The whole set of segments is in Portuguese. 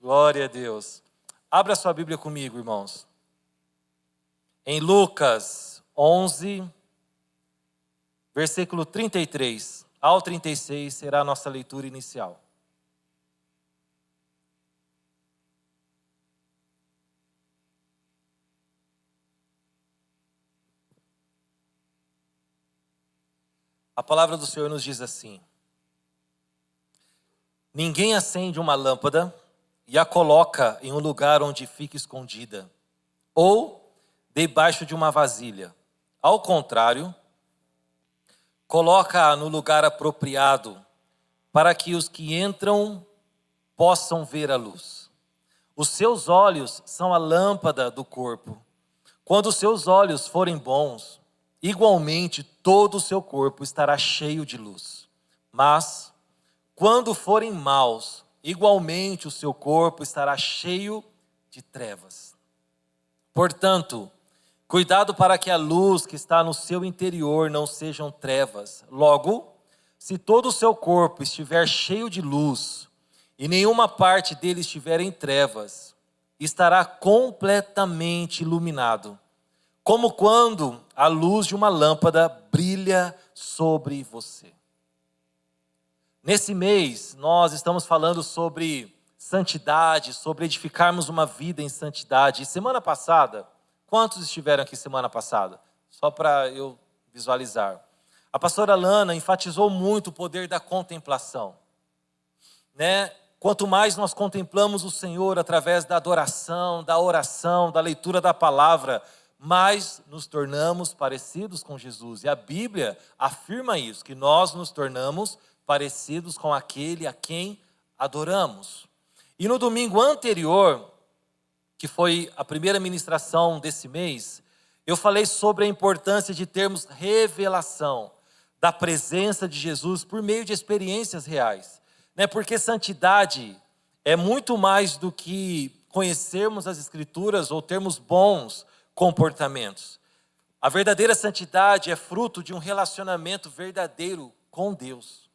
Glória a Deus. Abra sua Bíblia comigo, irmãos. Em Lucas 11, versículo 33 ao 36 será a nossa leitura inicial. A palavra do Senhor nos diz assim: ninguém acende uma lâmpada e a coloca em um lugar onde fique escondida, ou debaixo de uma vasilha. Ao contrário, coloca-a no lugar apropriado, para que os que entram possam ver a luz. Os seus olhos são a lâmpada do corpo. Quando os seus olhos forem bons, igualmente todo o seu corpo estará cheio de luz. Mas, quando forem maus, igualmente o seu corpo estará cheio de trevas. Portanto, cuidado para que a luz que está no seu interior não sejam trevas. Logo, se todo o seu corpo estiver cheio de luz, e nenhuma parte dele estiver em trevas, estará completamente iluminado, como quando a luz de uma lâmpada brilha sobre você. Nesse mês, nós estamos falando sobre santidade, sobre edificarmos uma vida em santidade. E semana passada, quantos estiveram aqui semana passada? Só para eu visualizar. A pastora Lana enfatizou muito o poder da contemplação, né? Quanto mais nós contemplamos o Senhor através da adoração, da oração, da leitura da palavra, mais nos tornamos parecidos com Jesus. E a Bíblia afirma isso, que nós nos tornamos parecidos com aquele a quem adoramos. E no domingo anterior, que foi a primeira ministração desse mês, eu falei sobre a importância de termos revelação da presença de Jesus por meio de experiências reais. Porque santidade é muito mais do que conhecermos as Escrituras ou termos bons comportamentos. A verdadeira santidade é fruto de um relacionamento verdadeiro com Deus.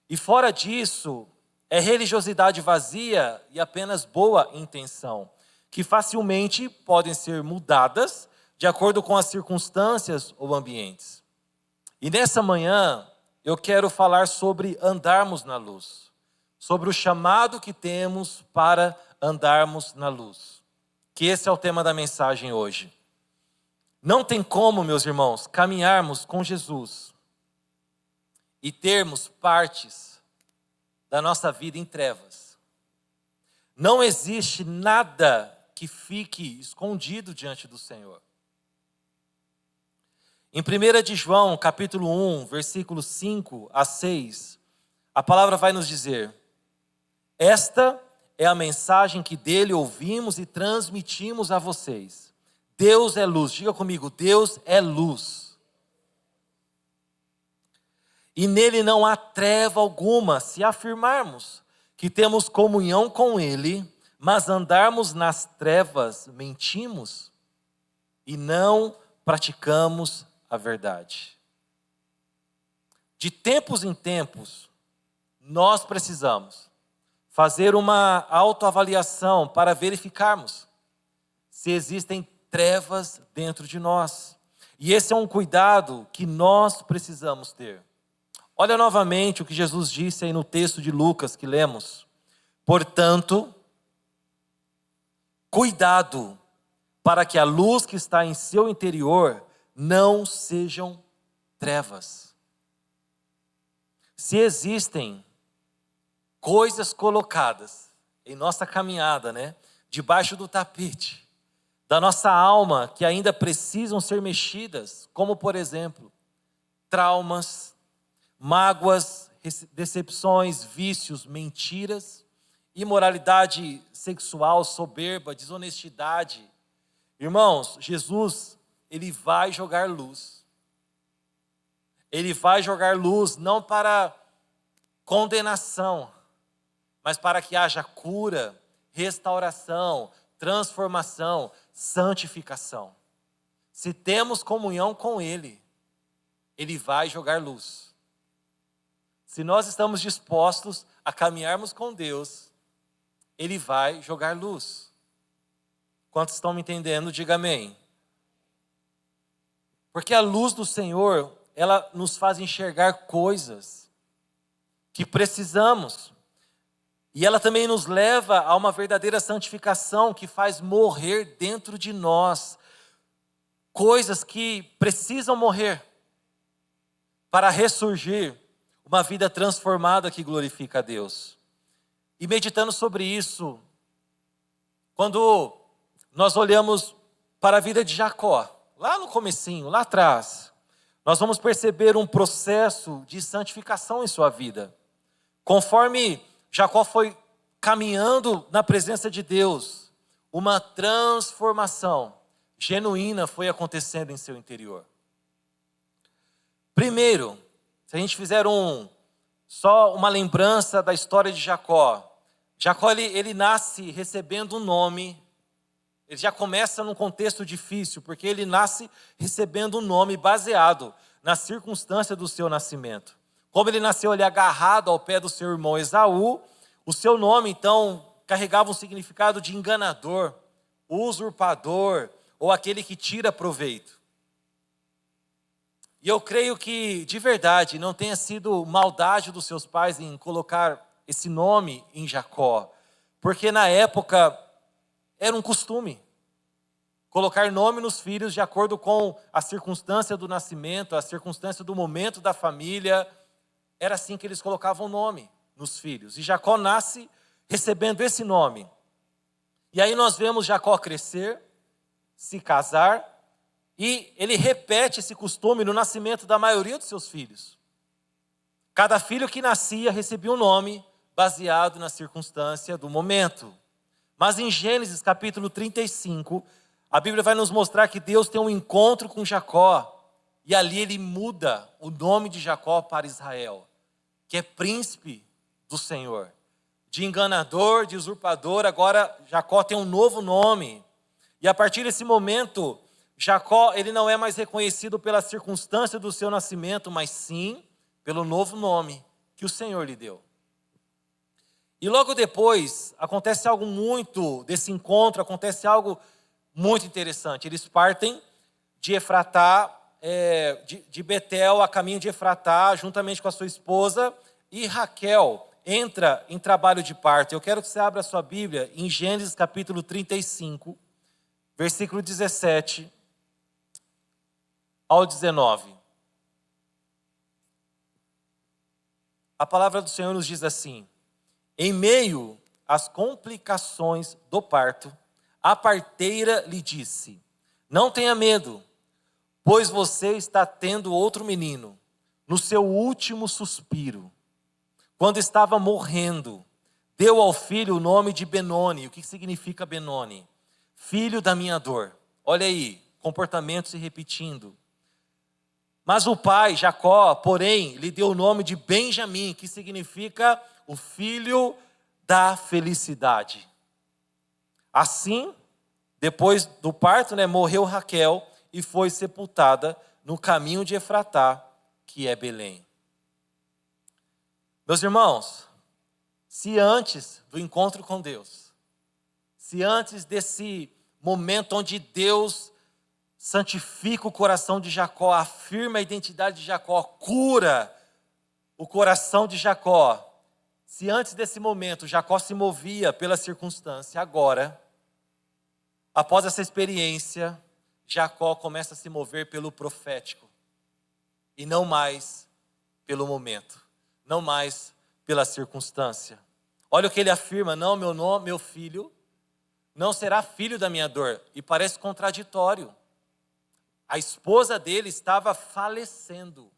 E fora disso, é religiosidade vazia e apenas boa intenção, que facilmente podem ser mudadas de acordo com as circunstâncias ou ambientes. E nessa manhã, eu quero falar sobre andarmos na luz, sobre o chamado que temos para andarmos na luz, que esse é o tema da mensagem hoje. Não tem como, meus irmãos, caminharmos com Jesus e termos partes da nossa vida em trevas. Não existe nada que fique escondido diante do Senhor. Em 1 de João, capítulo 1, versículos 5 a 6, a palavra vai nos dizer: esta é a mensagem que dele ouvimos e transmitimos a vocês. Deus é luz. Diga comigo, Deus é luz. E nele não há treva alguma. Se afirmarmos que temos comunhão com ele, mas andarmos nas trevas, mentimos e não praticamos a verdade. De tempos em tempos, nós precisamos fazer uma autoavaliação para verificarmos se existem trevas dentro de nós. E esse é um cuidado que nós precisamos ter. Olha novamente o que Jesus disse aí no texto de Lucas que lemos. Portanto, cuidado para que a luz que está em seu interior não sejam trevas. Se existem coisas colocadas em nossa caminhada, debaixo do tapete da nossa alma que ainda precisam ser mexidas, como por exemplo, traumas, mágoas, decepções, vícios, mentiras, imoralidade sexual, soberba, desonestidade. Irmãos, Jesus, ele vai jogar luz. Ele vai jogar luz não para condenação, mas para que haja cura, restauração, transformação, santificação. Se temos comunhão com ele, ele vai jogar luz. Se nós estamos dispostos a caminharmos com Deus, Ele vai jogar luz. Quantos estão me entendendo? Diga amém. Porque a luz do Senhor, ela nos faz enxergar coisas que precisamos. E ela também nos leva a uma verdadeira santificação que faz morrer dentro de nós coisas que precisam morrer para ressurgir uma vida transformada que glorifica a Deus. E meditando sobre isso, quando nós olhamos para a vida de Jacó, lá no comecinho, lá atrás, nós vamos perceber um processo de santificação em sua vida. Conforme Jacó foi caminhando na presença de Deus, uma transformação genuína foi acontecendo em seu interior. Primeiro, se a gente fizer só uma lembrança da história de Jacó. Jacó ele nasce recebendo um nome. Ele já começa num contexto difícil, porque ele nasce recebendo um nome baseado na circunstância do seu nascimento. Como ele nasceu ali agarrado ao pé do seu irmão Esaú, o seu nome então carregava um significado de enganador, usurpador, ou aquele que tira proveito. E eu creio que, de verdade, não tenha sido maldade dos seus pais em colocar esse nome em Jacó, porque na época era um costume colocar nome nos filhos de acordo com a circunstância do nascimento, a circunstância do momento da família. Era assim que eles colocavam nome nos filhos. E Jacó nasce recebendo esse nome. E aí nós vemos Jacó crescer, se casar, e ele repete esse costume no nascimento da maioria dos seus filhos. Cada filho que nascia recebia um nome baseado na circunstância do momento. Mas em Gênesis capítulo 35, a Bíblia vai nos mostrar que Deus tem um encontro com Jacó, e ali ele muda o nome de Jacó para Israel, que é príncipe do Senhor. De enganador, de usurpador, agora Jacó tem um novo nome. E a partir desse momento, Jacó ele não é mais reconhecido pela circunstância do seu nascimento, mas sim pelo novo nome que o Senhor lhe deu. E logo depois, acontece algo muito desse encontro, acontece algo muito interessante. Eles partem de Efratá, de Betel a caminho de Efratá, juntamente com a sua esposa, e Raquel entra em trabalho de parto. Eu quero que você abra a sua Bíblia em Gênesis capítulo 35, versículo 17 ao 19. A palavra do Senhor nos diz assim: em meio às complicações do parto, a parteira lhe disse: não tenha medo, pois você está tendo outro menino, no seu último suspiro. Quando estava morrendo, deu ao filho o nome de Benoni. O que significa Benoni? Filho da minha dor. Olha aí, comportamento se repetindo. Mas o pai, Jacó, porém, lhe deu o nome de Benjamim, que significa o filho da felicidade. Assim, depois do parto, morreu Raquel e foi sepultada no caminho de Efratá, que é Belém. Meus irmãos, se antes do encontro com Deus, se antes desse momento onde Deus santifica o coração de Jacó, afirma a identidade de Jacó, cura o coração de Jacó, se antes desse momento Jacó se movia pela circunstância, agora, após essa experiência, Jacó começa a se mover pelo profético e não mais pelo momento, não mais pela circunstância. Olha o que ele afirma: não, meu filho não será filho da minha dor. E parece contraditório. A esposa dele estava falecendo.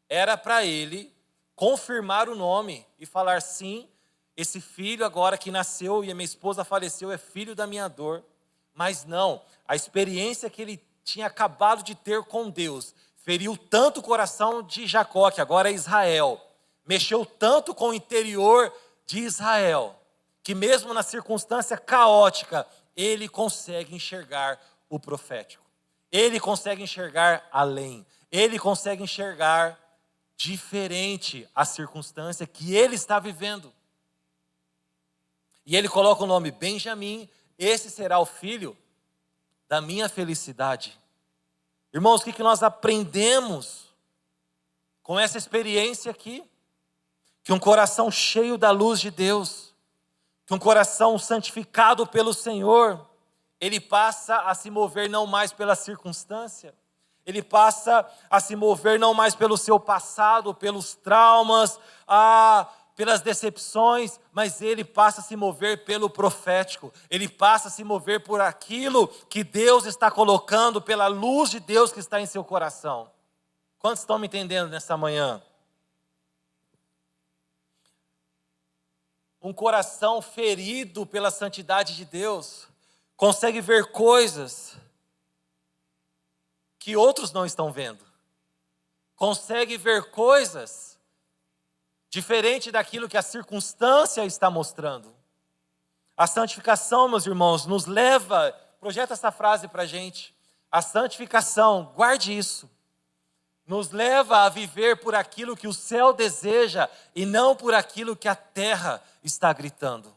Era para ele confirmar o nome e falar: sim, esse filho agora que nasceu e a minha esposa faleceu é filho da minha dor. Mas não, a experiência que ele tinha acabado de ter com Deus feriu tanto o coração de Jacó, que agora é Israel, mexeu tanto com o interior de Israel, que mesmo na circunstância caótica, ele consegue enxergar o profético. Ele consegue enxergar além. Ele consegue enxergar diferente a circunstância que ele está vivendo. E ele coloca o nome Benjamim, esse será o filho da minha felicidade. Irmãos, o que nós aprendemos com essa experiência aqui? Que um coração cheio da luz de Deus, que um coração santificado pelo Senhor, ele passa a se mover não mais pela circunstância, ele passa a se mover não mais pelo seu passado, pelos traumas, pelas decepções, mas ele passa a se mover pelo profético, ele passa a se mover por aquilo que Deus está colocando, pela luz de Deus que está em seu coração. Quantos estão me entendendo nessa manhã? Um coração ferido pela santidade de Deus consegue ver coisas que outros não estão vendo. Consegue ver coisas diferente daquilo que a circunstância está mostrando. A santificação, meus irmãos, nos leva, projeta essa frase para a gente, a santificação, guarde isso, nos leva a viver por aquilo que o céu deseja e não por aquilo que a terra está gritando.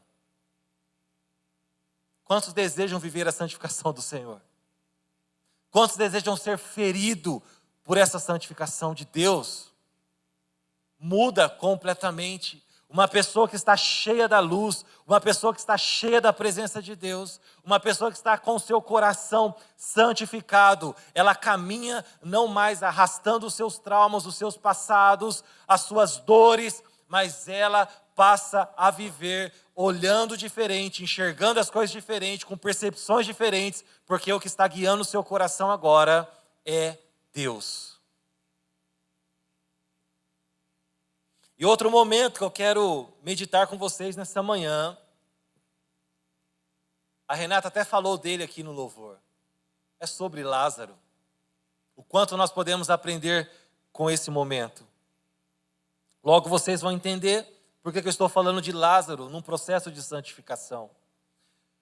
Quantos desejam viver a santificação do Senhor? Quantos desejam ser feridos por essa santificação de Deus? Muda completamente. Uma pessoa que está cheia da luz, uma pessoa que está cheia da presença de Deus, uma pessoa que está com seu coração santificado, ela caminha não mais arrastando os seus traumas, os seus passados, as suas dores, mas ela passa a viver olhando diferente, enxergando as coisas diferentes, com percepções diferentes, porque o que está guiando o seu coração agora é Deus. E outro momento que eu quero meditar com vocês nessa manhã, a Renata até falou dele aqui no louvor, é sobre Lázaro. O quanto nós podemos aprender com esse momento. Logo vocês vão entender por que eu estou falando de Lázaro num processo de santificação.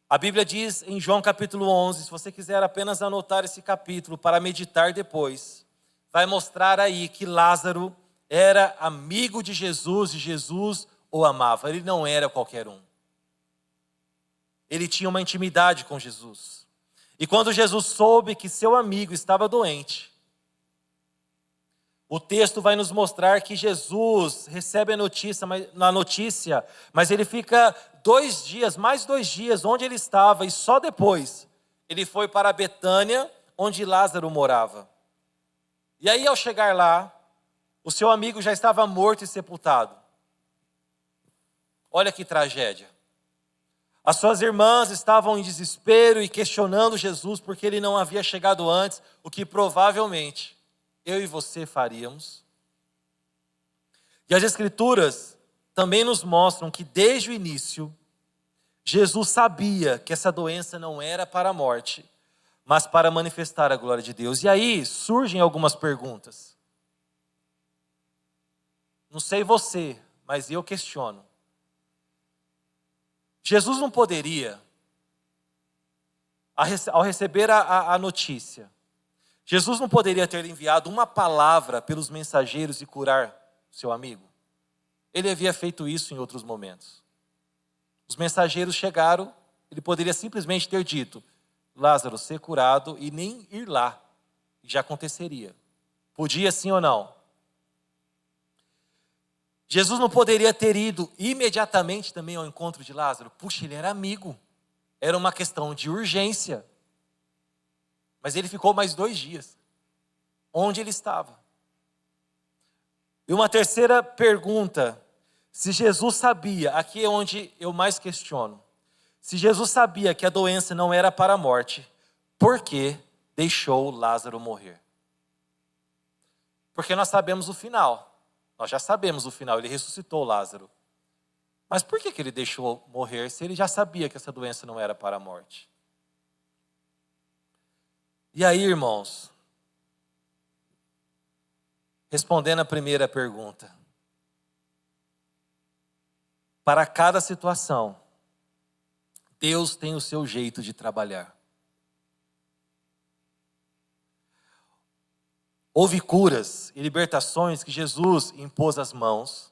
A Bíblia diz em João capítulo 11, se você quiser apenas anotar esse capítulo para meditar depois, vai mostrar aí que Lázaro era amigo de Jesus e Jesus o amava. Ele não era qualquer um. Ele tinha uma intimidade com Jesus. E quando Jesus soube que seu amigo estava doente, o texto vai nos mostrar que Jesus recebe a notícia, mas ele fica 2 dias, mais 2 dias, onde ele estava, e só depois ele foi para Betânia, onde Lázaro morava. E aí, ao chegar lá, o seu amigo já estava morto e sepultado. Olha que tragédia. As suas irmãs estavam em desespero e questionando Jesus porque ele não havia chegado antes, o que provavelmente eu e você faríamos. E as Escrituras também nos mostram que desde o início, Jesus sabia que essa doença não era para a morte, mas para manifestar a glória de Deus. E aí surgem algumas perguntas. Não sei você, mas eu questiono. Jesus não poderia, ao receber a notícia, Jesus não poderia ter enviado uma palavra pelos mensageiros e curar seu amigo? Ele havia feito isso em outros momentos. Os mensageiros chegaram, ele poderia simplesmente ter dito, Lázaro, ser curado, e nem ir lá, e já aconteceria. Podia sim ou não? Jesus não poderia ter ido imediatamente também ao encontro de Lázaro? Puxa, ele era amigo, era uma questão de urgência. Mas ele ficou mais 2 dias. Onde ele estava? E uma terceira pergunta. Se Jesus sabia, aqui é onde eu mais questiono. Se Jesus sabia que a doença não era para a morte, por que deixou Lázaro morrer? Porque nós sabemos o final. Nós já sabemos o final, ele ressuscitou Lázaro. Mas por que ele deixou morrer se ele já sabia que essa doença não era para a morte? E aí, irmãos, respondendo a primeira pergunta, para cada situação, Deus tem o seu jeito de trabalhar. Houve curas e libertações que Jesus impôs as mãos.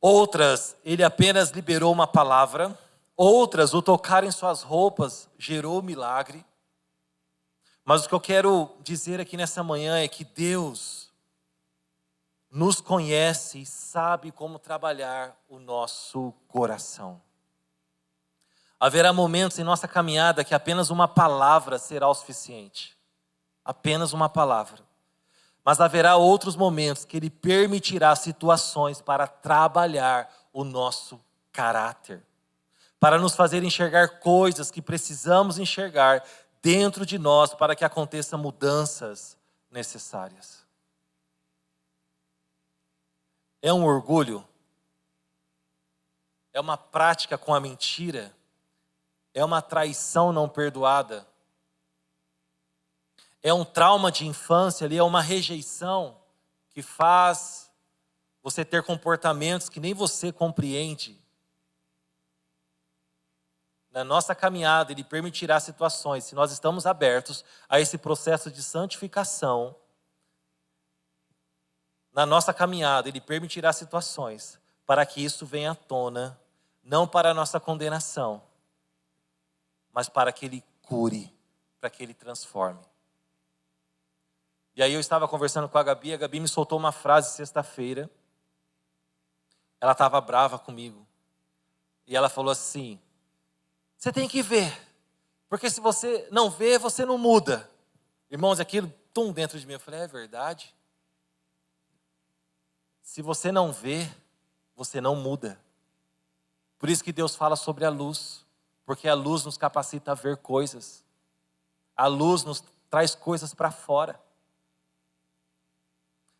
Outras, ele apenas liberou uma palavra. Outras, o tocar em suas roupas gerou milagre. Mas o que eu quero dizer aqui nessa manhã é que Deus nos conhece e sabe como trabalhar o nosso coração. Haverá momentos em nossa caminhada que apenas uma palavra será o suficiente. Apenas uma palavra. Mas haverá outros momentos que Ele permitirá situações para trabalhar o nosso caráter. Para nos fazer enxergar coisas que precisamos enxergar dentro de nós para que aconteçam mudanças necessárias. É um orgulho? É uma prática com a mentira? É uma traição não perdoada? É um trauma de infância ali, é uma rejeição que faz você ter comportamentos que nem você compreende. Na nossa caminhada, Ele permitirá situações, se nós estamos abertos a esse processo de santificação, na nossa caminhada, Ele permitirá situações para que isso venha à tona, não para a nossa condenação, mas para que Ele cure, para que Ele transforme. E aí eu estava conversando com a Gabi me soltou uma frase sexta-feira. Ela estava brava comigo. E ela falou assim: você tem que ver, porque se você não vê, você não muda. Irmãos, aquilo, dentro de mim. Eu falei, é verdade? Se você não vê, você não muda. Por isso que Deus fala sobre a luz, porque a luz nos capacita a ver coisas. A luz nos traz coisas para fora.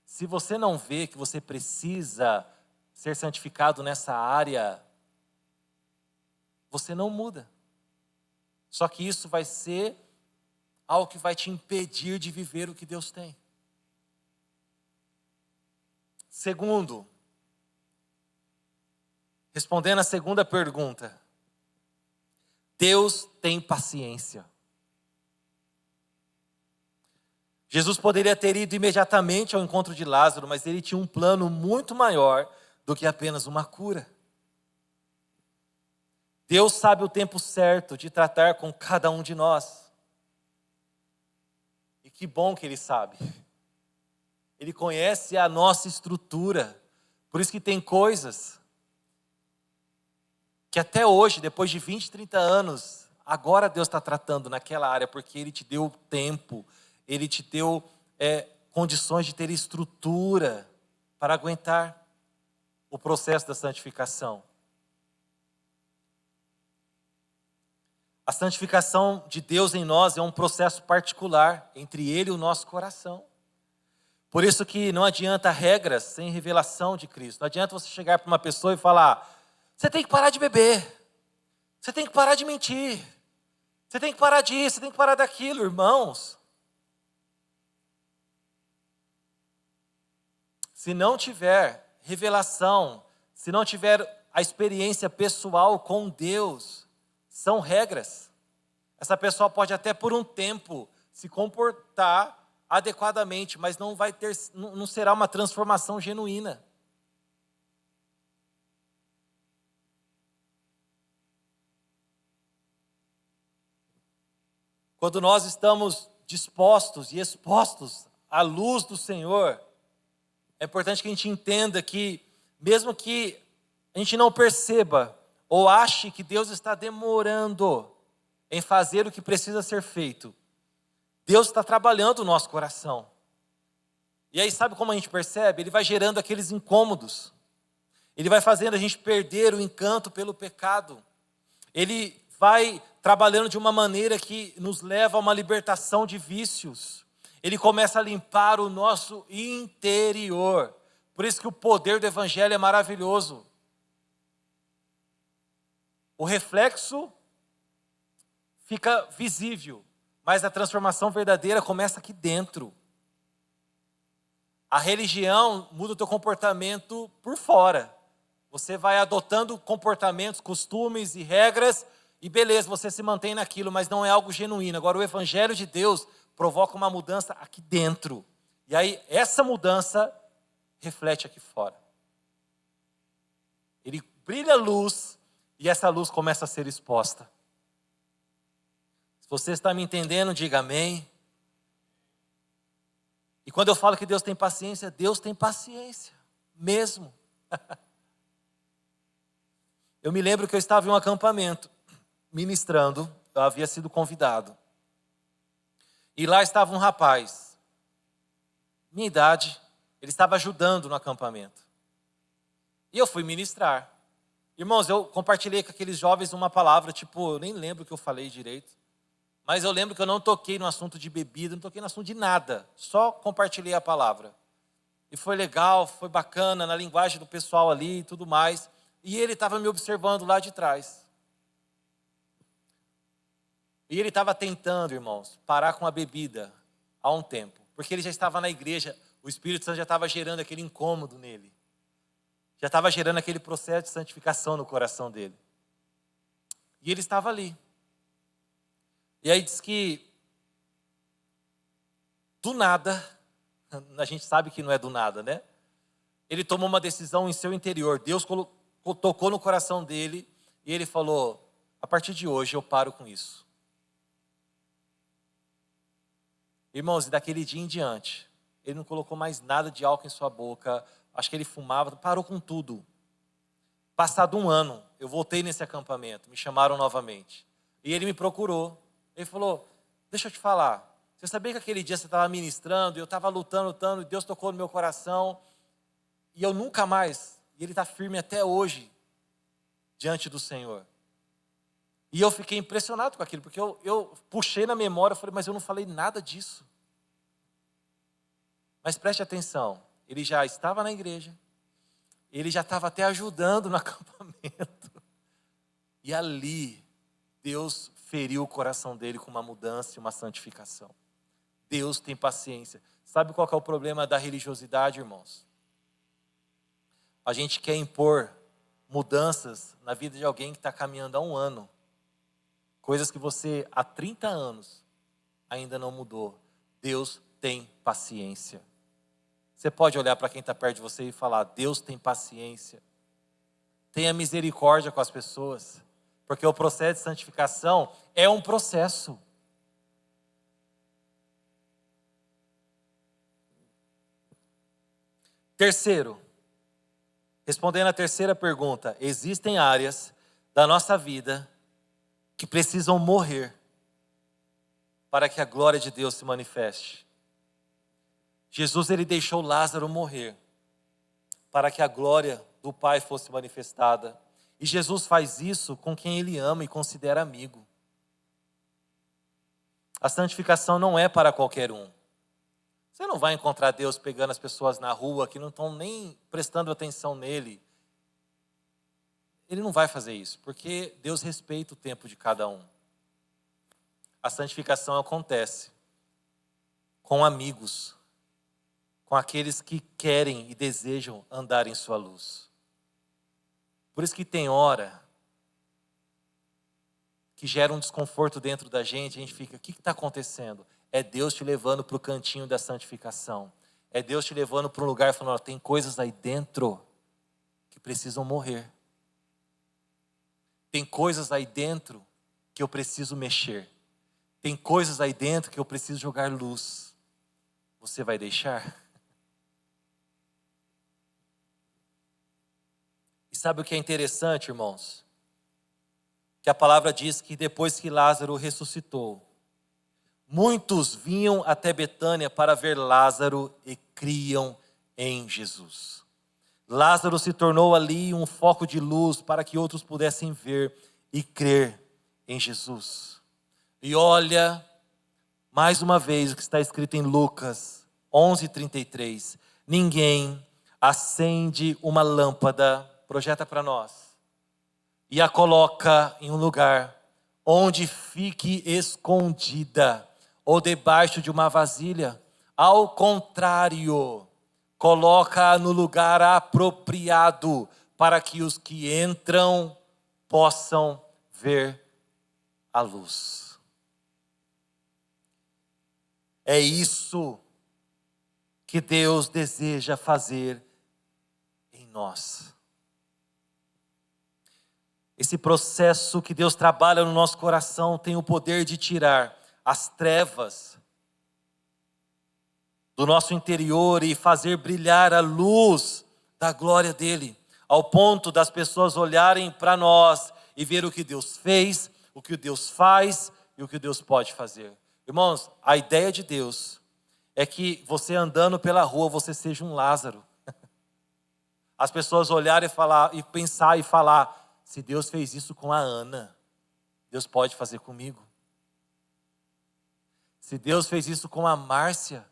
Se você não vê que você precisa ser santificado nessa área, você não muda. Só que isso vai ser algo que vai te impedir de viver o que Deus tem. Segundo, respondendo a segunda pergunta, Deus tem paciência. Jesus poderia ter ido imediatamente ao encontro de Lázaro, mas Ele tinha um plano muito maior do que apenas uma cura. Deus sabe o tempo certo de tratar com cada um de nós. E que bom que Ele sabe. Ele conhece a nossa estrutura. Por isso que tem coisas que até hoje, depois de 20, 30 anos, agora Deus está tratando naquela área, porque Ele te deu tempo, Ele te deu condições de ter estrutura para aguentar o processo da santificação. A santificação de Deus em nós é um processo particular entre Ele e o nosso coração. Por isso que não adianta regras sem revelação de Cristo. Não adianta você chegar para uma pessoa e falar: você tem que parar de beber, você tem que parar de mentir, você tem que parar disso, você tem que parar daquilo, irmãos. Se não tiver revelação, se não tiver a experiência pessoal com Deus, são regras. Essa pessoa pode até por um tempo se comportar adequadamente, mas não será uma transformação genuína. Quando nós estamos dispostos e expostos à luz do Senhor, é importante que a gente entenda que, mesmo que a gente não perceba ou ache que Deus está demorando em fazer o que precisa ser feito, Deus está trabalhando o nosso coração. E aí sabe como a gente percebe? Ele vai gerando aqueles incômodos. Ele vai fazendo a gente perder o encanto pelo pecado. Ele vai trabalhando de uma maneira que nos leva a uma libertação de vícios. Ele começa a limpar o nosso interior. Por isso que o poder do Evangelho é maravilhoso. O reflexo fica visível, mas a transformação verdadeira começa aqui dentro. A religião muda o teu comportamento por fora. Você vai adotando comportamentos, costumes e regras, e beleza, você se mantém naquilo, mas não é algo genuíno. Agora o Evangelho de Deus provoca uma mudança aqui dentro. E aí essa mudança reflete aqui fora. Ele brilha a luz e essa luz começa a ser exposta. Se você está me entendendo, diga amém. E quando eu falo que Deus tem paciência mesmo. Eu me lembro que eu estava em um acampamento, ministrando, eu havia sido convidado. E lá estava um rapaz, minha idade, ele estava ajudando no acampamento. E eu fui ministrar. Irmãos, eu compartilhei com aqueles jovens uma palavra, eu nem lembro o que eu falei direito. Mas eu lembro que eu não toquei no assunto de bebida, não toquei no assunto de nada. Só compartilhei a palavra. E foi legal, foi bacana, na linguagem do pessoal ali e tudo mais. E ele estava me observando lá de trás. E ele estava tentando, irmãos, parar com a bebida há um tempo. Porque ele já estava na igreja, o Espírito Santo já estava gerando aquele incômodo nele. Já estava gerando aquele processo de santificação no coração dele. E ele estava ali. E aí diz que, do nada, a gente sabe que não é do nada, né? Ele tomou uma decisão em seu interior. Deus tocou no coração dele e ele falou, a partir de hoje eu paro com isso. Irmãos, e daquele dia em diante, ele não colocou mais nada de álcool em sua boca, acho que ele fumava, parou com tudo. Passado um ano, eu voltei nesse acampamento, me chamaram novamente. E ele me procurou, ele falou, deixa eu te falar, você sabia que aquele dia você estava ministrando, e eu estava lutando, e Deus tocou no meu coração, e eu nunca mais, e ele está firme até hoje, diante do Senhor. E eu fiquei impressionado com aquilo, porque eu puxei na memória, falei, mas eu não falei nada disso. Mas preste atenção, ele já estava na igreja, ele já estava até ajudando no acampamento. E ali, Deus feriu o coração dele com uma mudança e uma santificação. Deus tem paciência. Sabe qual que é o problema da religiosidade, irmãos? A gente quer impor mudanças na vida de alguém que está caminhando há um ano. Coisas que você, há 30 anos, ainda não mudou. Deus tem paciência. Você pode olhar para quem está perto de você e falar, Deus tem paciência. Tenha misericórdia com as pessoas. Porque o processo de santificação é um processo. Terceiro, respondendo a terceira pergunta, existem áreas da nossa vida que precisam morrer para que a glória de Deus se manifeste. Jesus, ele deixou Lázaro morrer para que a glória do Pai fosse manifestada. E Jesus faz isso com quem ele ama e considera amigo. A santificação não é para qualquer um. Você não vai encontrar Deus pegando as pessoas na rua que não estão nem prestando atenção nele. Ele não vai fazer isso, porque Deus respeita o tempo de cada um. A santificação acontece com amigos, com aqueles que querem e desejam andar em sua luz. Por isso que tem hora que gera um desconforto dentro da gente, a gente fica, o que está acontecendo? É Deus te levando para o cantinho da santificação. É Deus te levando para um lugar falando, tem coisas aí dentro que precisam morrer. Tem coisas aí dentro que eu preciso mexer. Tem coisas aí dentro que eu preciso jogar luz. Você vai deixar? E sabe o que é interessante, irmãos? Que a palavra diz que depois que Lázaro ressuscitou, muitos vinham até Betânia para ver Lázaro e criam em Jesus. Lázaro se tornou ali um foco de luz para que outros pudessem ver e crer em Jesus. E olha, mais uma vez o que está escrito em Lucas 11:33. Ninguém acende uma lâmpada, projeta para nós, e a coloca em um lugar onde fique escondida ou debaixo de uma vasilha. Ao contrário, coloca no lugar apropriado para que os que entram possam ver a luz. É isso que Deus deseja fazer em nós. Esse processo que Deus trabalha no nosso coração tem o poder de tirar as trevas do nosso interior e fazer brilhar a luz da glória dele, ao ponto das pessoas olharem para nós e ver o que Deus fez, o que Deus faz e o que Deus pode fazer. Irmãos, a ideia de Deus é que você andando pela rua, você seja um Lázaro. As pessoas olharem e falar, e pensar e falar, se Deus fez isso com a Ana, Deus pode fazer comigo. Se Deus fez isso com a Márcia,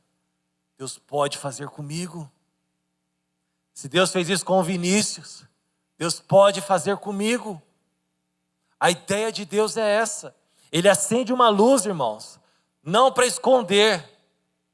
Deus pode fazer comigo. Se Deus fez isso com o Vinícius, Deus pode fazer comigo. A ideia de Deus é essa. Ele acende uma luz, irmãos, não para esconder,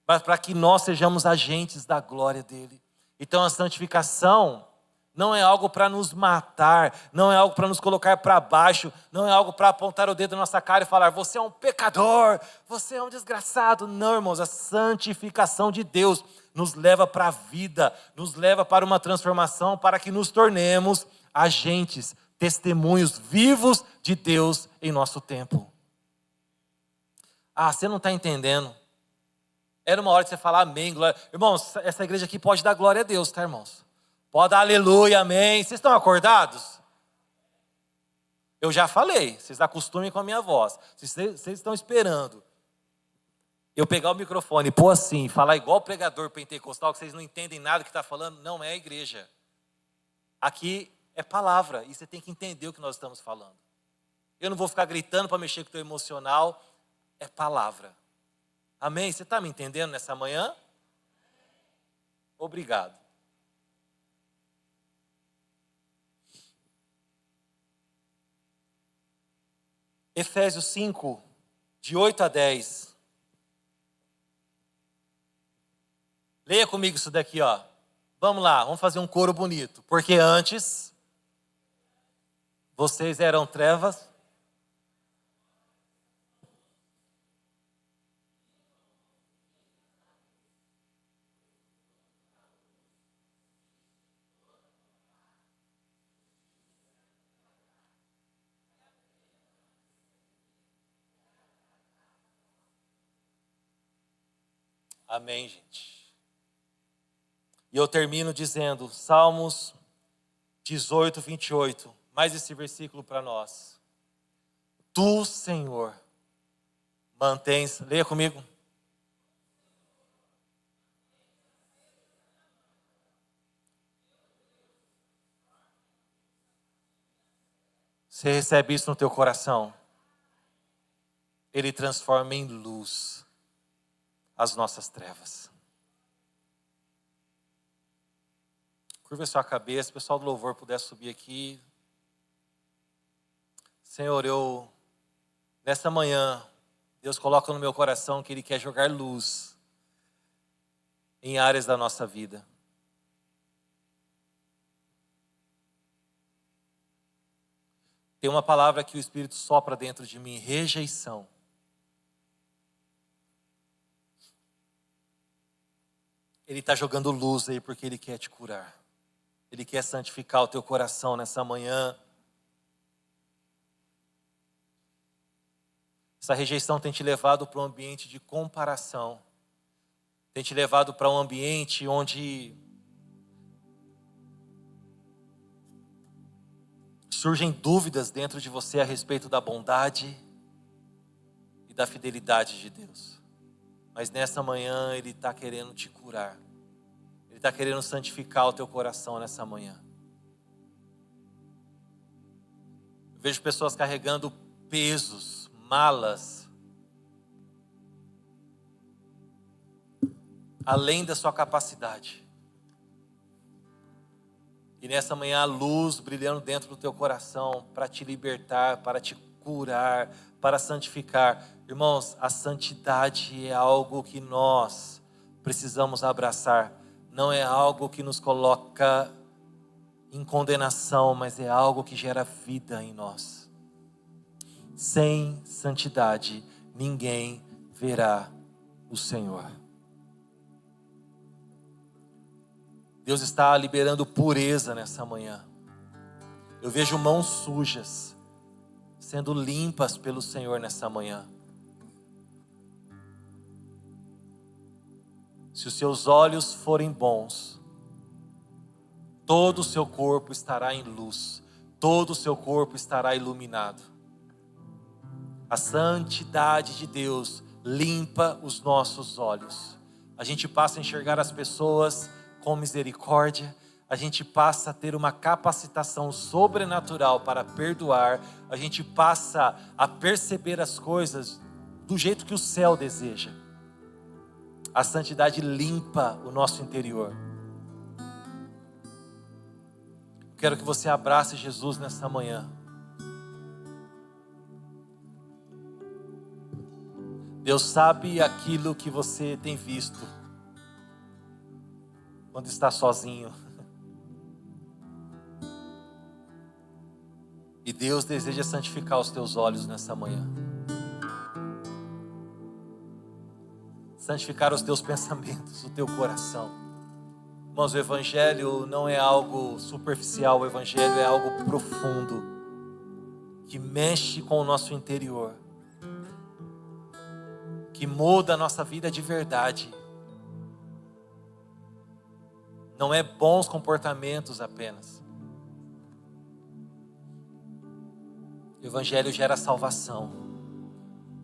mas para que nós sejamos agentes da glória dele. Então a santificação não é algo para nos matar, não é algo para nos colocar para baixo, não é algo para apontar o dedo na nossa cara e falar, você é um pecador, você é um desgraçado. Não, irmãos, a santificação de Deus nos leva para a vida, nos leva para uma transformação, para que nos tornemos agentes, testemunhos vivos de Deus em nosso tempo. Ah, você não está entendendo. Era uma hora de você falar amém, glória. Irmãos, essa igreja aqui pode dar glória a Deus, tá, irmãos? Pode dar aleluia, amém. Vocês estão acordados? Eu já falei, vocês acostumem com a minha voz. Vocês estão esperando eu pegar o microfone e pôr assim, falar igual o pregador pentecostal, que vocês não entendem nada que está falando, não é a igreja. Aqui é palavra, e você tem que entender o que nós estamos falando. Eu não vou ficar gritando para mexer com o teu emocional, é palavra. Amém? Você está me entendendo nessa manhã? Obrigado. Efésios 5, de 8 a 10. Leia comigo isso daqui, ó. Vamos lá, vamos fazer um coro bonito. Porque antes, vocês eram trevas. Amém, gente. E eu termino dizendo, Salmos 18, 28. Mais esse versículo para nós. Tu, Senhor, mantens... Leia comigo. Você recebe isso no teu coração? Ele transforma em luz as nossas trevas. Curva a sua cabeça, o pessoal do louvor puder subir aqui. Senhor, nessa manhã, Deus coloca no meu coração que Ele quer jogar luz em áreas da nossa vida. Tem uma palavra que o Espírito sopra dentro de mim, rejeição. Ele está jogando luz aí porque Ele quer te curar. Ele quer santificar o teu coração nessa manhã. Essa rejeição tem te levado para um ambiente de comparação. Tem te levado para um ambiente onde surgem dúvidas dentro de você a respeito da bondade e da fidelidade de Deus. Mas nessa manhã Ele está querendo te curar. Ele está querendo santificar o teu coração nessa manhã. Eu vejo pessoas carregando pesos, malas, além da sua capacidade. E nessa manhã a luz brilhando dentro do teu coração para te libertar, para te curar, para santificar. Irmãos, a santidade é algo que nós precisamos abraçar. Não é algo que nos coloca em condenação, mas é algo que gera vida em nós. Sem santidade, ninguém verá o Senhor. Deus está liberando pureza nessa manhã. Eu vejo mãos sujas sendo limpas pelo Senhor nessa manhã. Se os seus olhos forem bons, todo o seu corpo estará em luz, todo o seu corpo estará iluminado. A santidade de Deus limpa os nossos olhos. A gente passa a enxergar as pessoas com misericórdia, a gente passa a ter uma capacitação sobrenatural para perdoar, a gente passa a perceber as coisas do jeito que o céu deseja. A santidade limpa o nosso interior. Quero que você abrace Jesus nessa manhã. Deus sabe aquilo que você tem visto quando está sozinho. E Deus deseja santificar os teus olhos nessa manhã. Santificar os teus pensamentos, o teu coração. Irmãos, o Evangelho não é algo superficial, o Evangelho é algo profundo, que mexe com o nosso interior, que muda a nossa vida de verdade. Não é bons comportamentos apenas. O Evangelho gera salvação,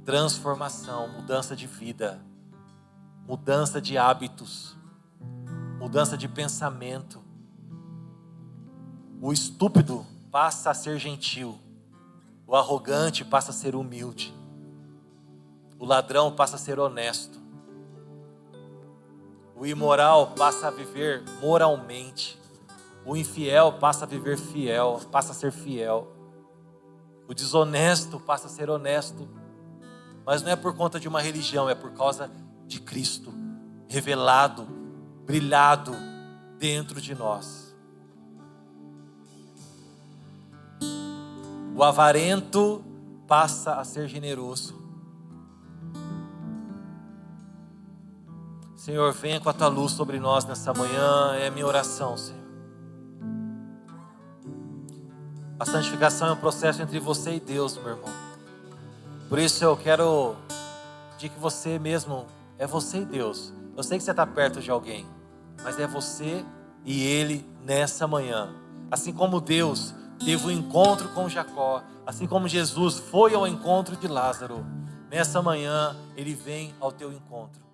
transformação, mudança de vida, mudança de hábitos, mudança de pensamento. O estúpido passa a ser gentil, o arrogante passa a ser humilde, o ladrão passa a ser honesto, o imoral passa a viver moralmente, o infiel passa a viver fiel, passa a ser fiel, o desonesto passa a ser honesto. Mas não é por conta de uma religião, é por causa de Cristo revelado, brilhado dentro de nós. O avarento passa a ser generoso. Senhor, venha com a tua luz sobre nós nessa manhã, é a minha oração, Senhor. A santificação é um processo entre você e Deus, meu irmão. Por isso eu quero pedir que você mesmo, é você e Deus. Eu sei que você está perto de alguém, mas é você e Ele nessa manhã. Assim como Deus teve um encontro com Jacó, assim como Jesus foi ao encontro de Lázaro, nessa manhã Ele vem ao teu encontro.